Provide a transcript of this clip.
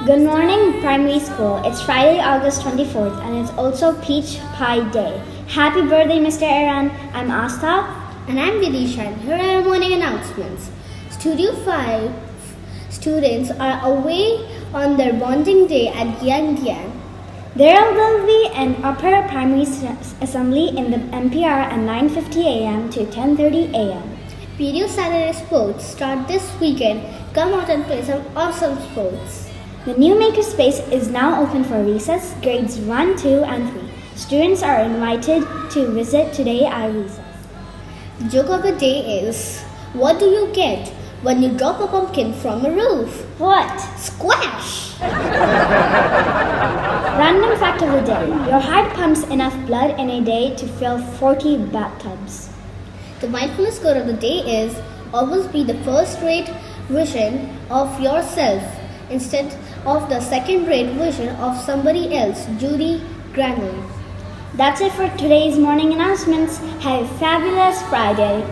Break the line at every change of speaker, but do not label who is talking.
Good morning, primary school. It's Friday, August 24th, and it's also Peach Pie Day. Happy birthday, Mr. Eran. I'm Aastha.
And I'm Vidisha, and here are our morning announcements. Studio 5 students are away on their bonding day at Giang Dien.
There will be an upper primary assembly in the MPR at 9:50 a.m. to 10:30 a.m.
PTO Saturday Sports start this weekend. Come out and play some awesome sports.
The new MakerSpace is now open for recess, grades 1, 2, and 3. Students are invited to visit today at recess.
The joke of the day is, what do you get when you drop a pumpkin from a roof?
What?
Squash!
Random fact of the day. Your heart pumps enough blood in a day to fill 40 bathtubs.
The mindfulness quote of the day is, always be the first-rate vision of yourself instead of the second-rate vision of somebody else. Judy Garland.
That's it for today's morning announcements. Have a fabulous Friday.